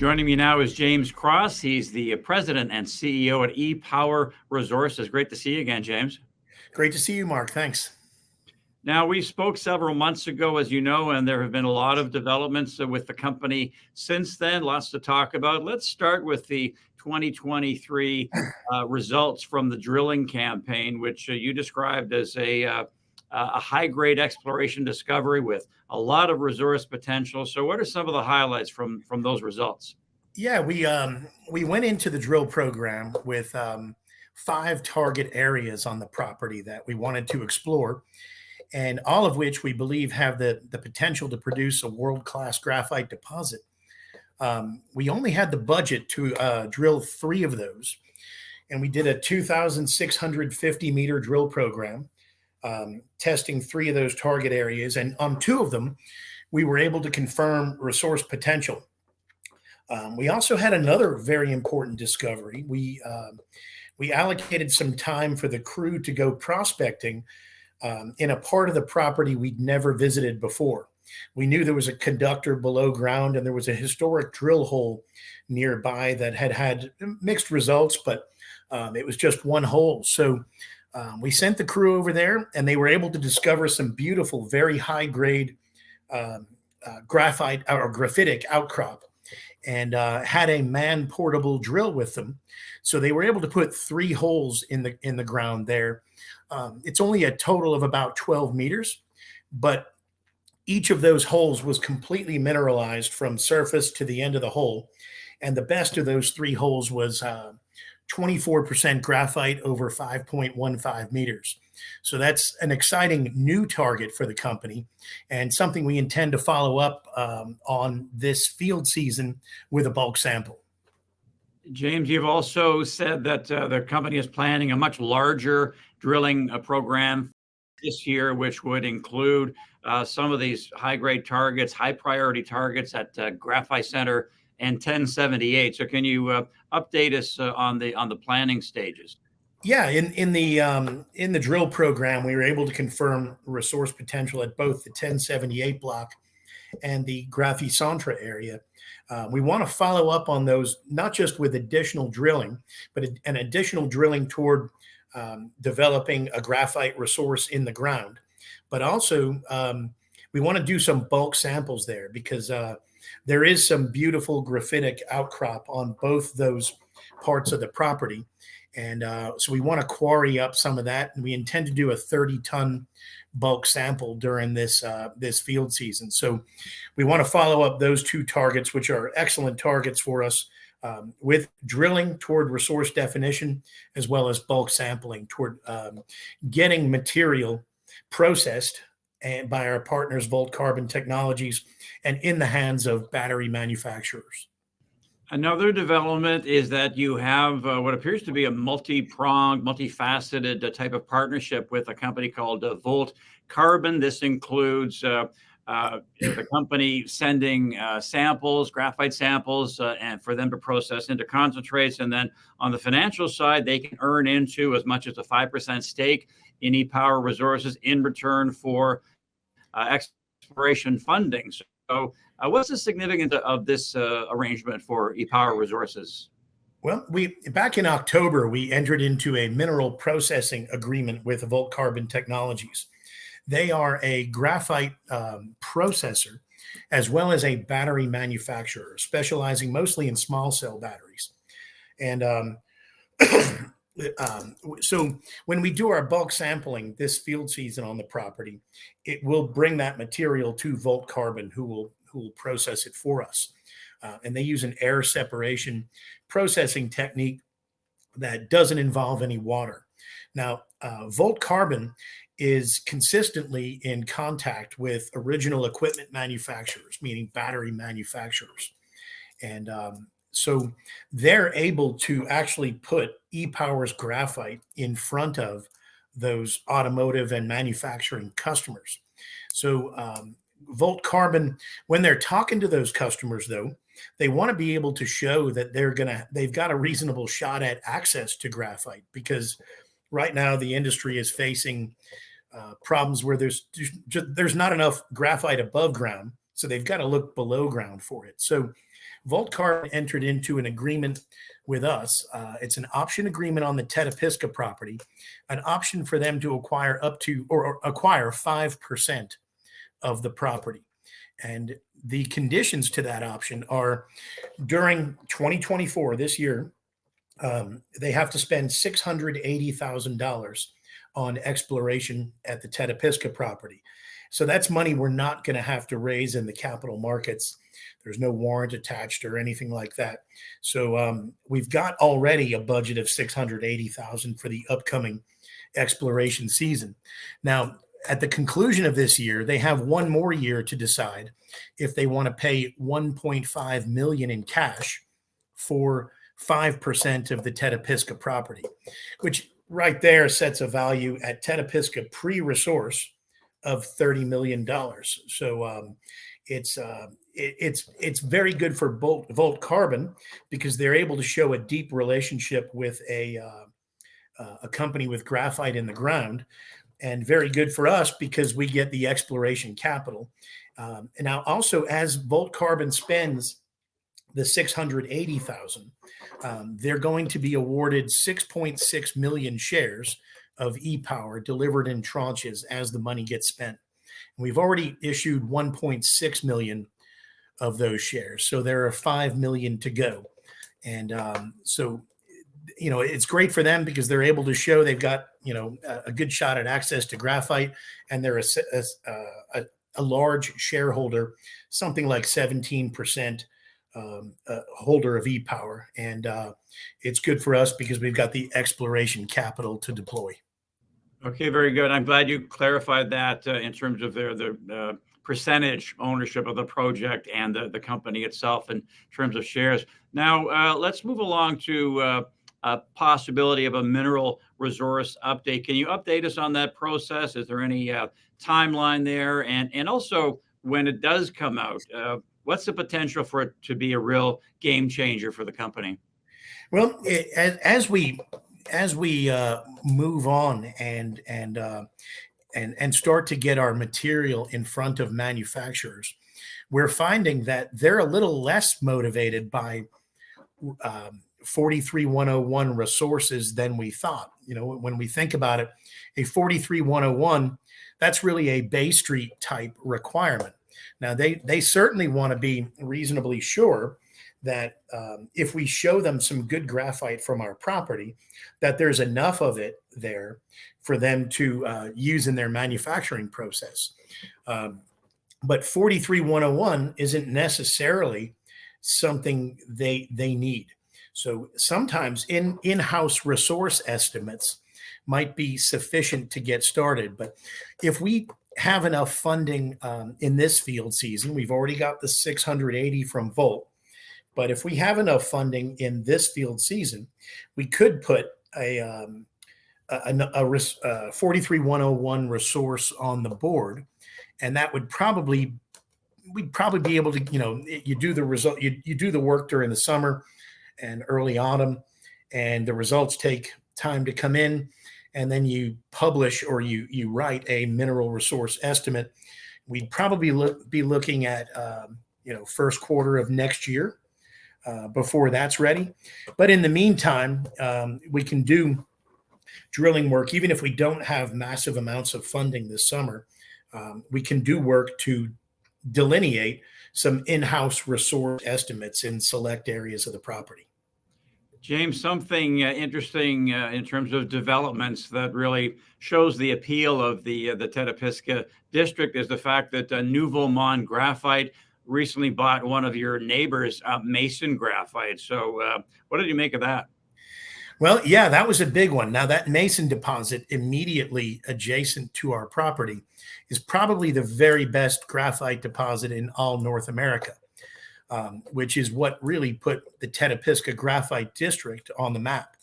Joining me now is James Cross. He's the president and CEO at ePower Resources. Great to see you again, James. Great to see you, Mark. Thanks. Now, we spoke several months ago, as you know, and there have been a lot of developments with the company since then. Lots to talk about. Let's start with the 2023 results from the drilling campaign, which you described as a high-grade exploration discovery with a lot of resource potential. So what are some of the highlights from those results? Yeah, we went into the drill program with 5 target areas on the property that we wanted to explore, and all of which we believe have the potential to produce a world-class graphite deposit. We only had the budget to drill 3 of those, and we did a 2,650-meter drill program, testing 3 of those target areas. And on 2 of them, we were able to confirm resource potential. We also had another very important discovery. We allocated some time for the crew to go prospecting in a part of the property we'd never visited before. We knew there was a conductor below ground, and there was a historic drill hole nearby that had mixed results, but it was just one hole. So we sent the crew over there, and they were able to discover some beautiful, very high-grade graphite or graphitic outcrop, and had a man-portable drill with them. So they were able to put 3 holes in the ground there. It's only a total of about 12 meters, but each of those holes was completely mineralized from surface to the end of the hole. And the best of those 3 holes was 24% graphite over 5.15 meters. So that's an exciting new target for the company, and something we intend to follow up on this field season with a bulk sample. James, you've also said that the company is planning a much larger drilling program this year, which would include some of these high-grade targets, high-priority targets at Graphite Center and 1078. So can you update us on the planning stages? Yeah, in the drill program, we were able to confirm resource potential at both the 1078 block and the Graphite Centre area. We want to follow up on those, not just with additional drilling, but an additional drilling toward developing a graphite resource in the ground. But also, we want to do some bulk samples there, because there is some beautiful graphitic outcrop on both those parts of the property. And so we want to quarry up some of that, and we intend to do a 30-ton bulk sample during this field season. So we want to follow up those 2 targets, which are excellent targets for us, with drilling toward resource definition, as well as bulk sampling toward getting material processed and by our partners, Volt Carbon Technologies, and in the hands of battery manufacturers. Another development is that you have what appears to be a multi-pronged, multifaceted type of partnership with a company called Volt Carbon. This includes the company sending samples, graphite samples, and for them to process into concentrates. And then on the financial side, they can earn into as much as a 5% stake in ePower Resources in return for exploration funding. So what's the significance of this arrangement for ePower Resources? Well, back in October, we entered into a mineral processing agreement with Volt Carbon Technologies. They are a graphite processor, as well as a battery manufacturer, specializing mostly in small cell batteries. And so when we do our bulk sampling this field season on the property, it will bring that material to Volt Carbon, who will process it for us. And they use an air separation processing technique that doesn't involve any water. Now, Volt Carbon is consistently in contact with original equipment manufacturers, meaning battery manufacturers. And so they're able to actually put ePower's graphite in front of those automotive and manufacturing customers. So Volt Carbon, when they're talking to those customers, though, they want to be able to show that they've got a reasonable shot at access to graphite, because right now the industry is facing problems where there's not enough graphite above ground, so they've got to look below ground for it. So Volt Carbon entered into an agreement with us. It's an option agreement on the Tetapisca property, an option for them to acquire up to or acquire 5% of the property. And the conditions to that option are during 2024, this year, they have to spend $680,000 on exploration at the Tetapisca property. So that's money we're not going to have to raise in the capital markets. There's no warrant attached or anything like that. So we've got already a budget of $680,000 for the upcoming exploration season. Now, at the conclusion of this year, they have one more year to decide if they want to pay $1.5 million in cash for 5% of the Tetapisca property, which right there sets a value at Tetapisca pre-resource of $30 million. So it's very good for Volt Carbon because they're able to show a deep relationship with a company with graphite in the ground, and very good for us because we get the exploration capital. And now also, as Volt Carbon spends the $680,000, they're going to be awarded 6.6 million shares of e-Power delivered in tranches as the money gets spent. And we've already issued 1.6 million of those shares, so there are 5 million to go. And so, it's great for them because they're able to show they've got, a good shot at access to graphite, and they're a large shareholder, something like 17% holder of e-Power. And it's good for us because we've got the exploration capital to deploy. Okay, very good. I'm glad you clarified that in terms of the percentage ownership of the project and the company itself in terms of shares. Now, let's move along to a possibility of a mineral resource update. Can you update us on that process? Is there any timeline there? And also, when it does come out, what's the potential for it to be a real game changer for the company? Well, as we move on and start to get our material in front of manufacturers, we're finding that they're a little less motivated by 43101 resources than we thought. When we think about it, a 43101, that's really a Bay Street type requirement. Now, they certainly want to be reasonably sure that if we show them some good graphite from our property, that there's enough of it there for them to use in their manufacturing process. But 43101 isn't necessarily something they need. So sometimes in-house resource estimates might be sufficient to get started. But if we have enough funding in this field season, we've already got the 680 from Volt. But if we have enough funding in this field season, we could put a 43101 resource on the board, and that would we'd probably be able to, you do the result, you do the work during the summer and early autumn, and the results take time to come in, and then you publish or you write a mineral resource estimate. We'd probably be looking at first quarter of next year before that's ready. But in the meantime, we can do drilling work. Even if we don't have massive amounts of funding this summer, we can do work to delineate some in-house resource estimates in select areas of the property. James, something interesting in terms of developments that really shows the appeal of the Tetapisca district is the fact that Nouveau Monde Graphite recently bought one of your neighbors, Mason Graphite. So what did you make of that? Well, yeah, that was a big one. Now, that Mason deposit immediately adjacent to our property is probably the very best graphite deposit in all North America. Which is what really put the Tetapisca Graphite District on the map.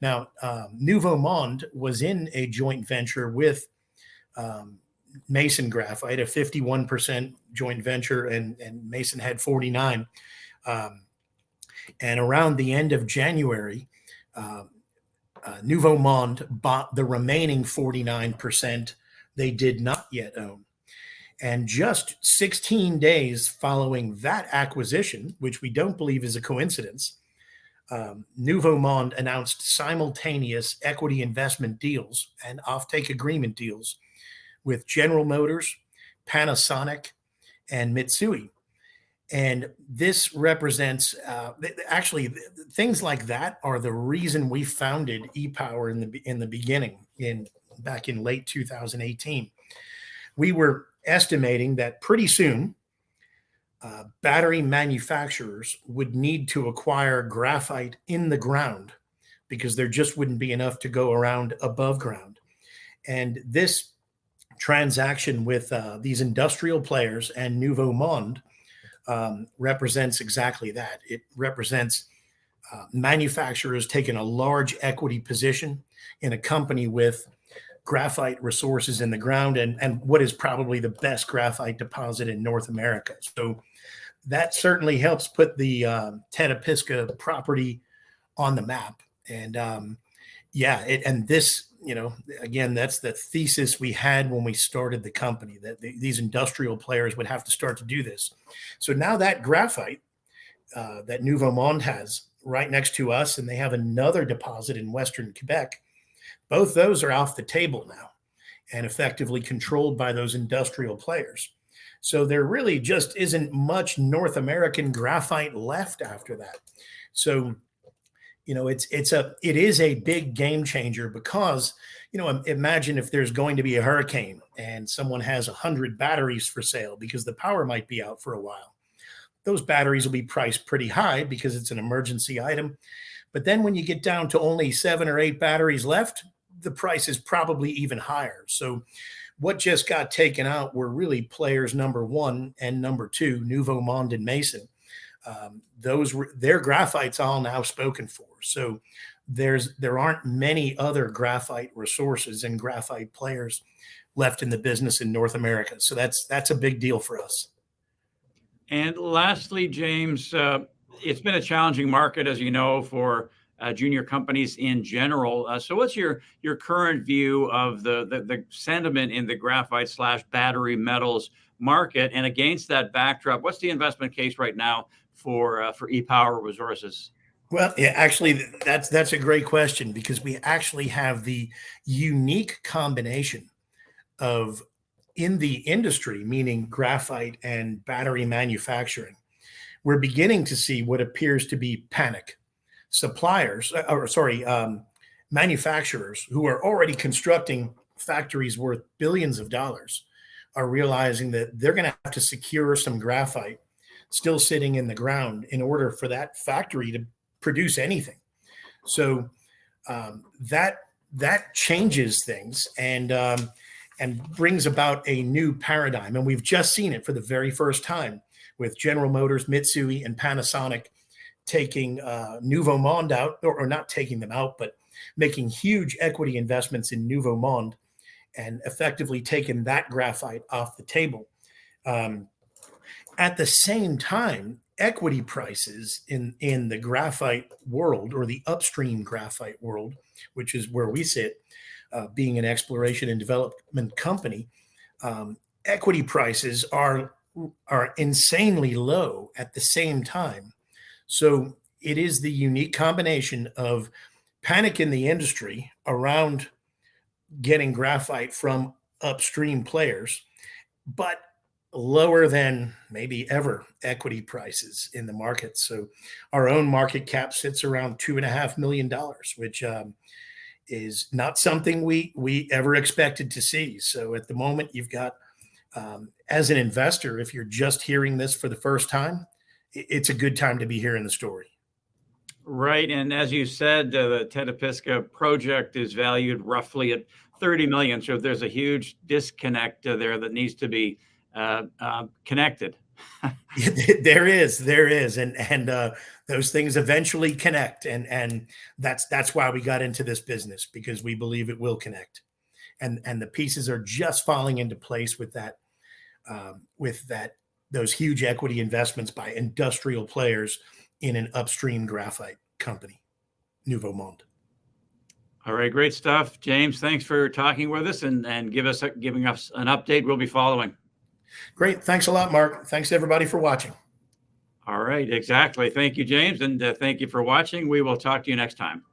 Now, Nouveau Monde was in a joint venture with Mason Graphite, a 51% joint venture, and Mason had 49. And around the end of January, Nouveau Monde bought the remaining 49% they did not yet own. And just 16 days following that acquisition, which we don't believe is a coincidence, Nouveau Monde announced simultaneous equity investment deals and offtake agreement deals with General Motors, Panasonic, and Mitsui. And this represents actually things like that are the reason we founded ePower in the beginning, back in late 2018. We were estimating that pretty soon battery manufacturers would need to acquire graphite in the ground because there just wouldn't be enough to go around above ground. And this transaction with these industrial players and Nouveau Monde represents exactly that. It represents manufacturers taking a large equity position in a company with graphite resources in the ground and what is probably the best graphite deposit in North America. So that certainly helps put the Tetapisca property on the map. And and this, again, that's the thesis we had when we started the company, that these industrial players would have to start to do this. So now that graphite that Nouveau Monde has right next to us, and they have another deposit in Western Quebec, both those are off the table now and effectively controlled by those industrial players. So there really just isn't much North American graphite left after that. So, it is a big game changer because, imagine if there's going to be a hurricane and someone has 100 batteries for sale because the power might be out for a while. Those batteries will be priced pretty high because it's an emergency item. But then when you get down to only 7 or 8 batteries left, the price is probably even higher. So what just got taken out were really players number 1 and number 2, Nouveau Monde and Mason. Their graphite's all now spoken for. So there aren't many other graphite resources and graphite players left in the business in North America. So that's a big deal for us. And lastly, James, it's been a challenging market, as you know, for junior companies in general. So what's your current view of the sentiment in the graphite/battery metals market? And against that backdrop, what's the investment case right now for ePower Resources? Well, yeah, actually, that's a great question because we actually have the unique combination of, in the industry, meaning graphite and battery manufacturing, we're beginning to see what appears to be panic. Manufacturers who are already constructing factories worth billions of dollars are realizing that they're going to have to secure some graphite still sitting in the ground in order for that factory to produce anything. So that changes things and brings about a new paradigm. And we've just seen it for the very first time with General Motors, Mitsui, and Panasonic taking Nouveau Monde out, or not taking them out, but making huge equity investments in Nouveau Monde and effectively taking that graphite off the table. At the same time, equity prices in the graphite world, or the upstream graphite world, which is where we sit, being an exploration and development company, equity prices are insanely low at the same time. So it is the unique combination of panic in the industry around getting graphite from upstream players, but lower than maybe ever equity prices in the market. So our own market cap sits around $2.5 million, which is not something we ever expected to see. So at the moment, you've got, as an investor, if you're just hearing this for the first time, it's a good time to be hearing the story. Right. And as you said, the Tetapisca project is valued roughly at $30 million. So there's a huge disconnect there that needs to be connected. There is. And those things eventually connect. And that's why we got into this business, because we believe it will connect. And the pieces are just falling into place with those huge equity investments by industrial players in an upstream graphite company, Nouveau Monde. All right, great stuff, James. Thanks for talking with us and giving us an update. We'll be following. Great. Thanks a lot, Mark. Thanks everybody for watching. All right, exactly. Thank you, James, and thank you for watching. We will talk to you next time.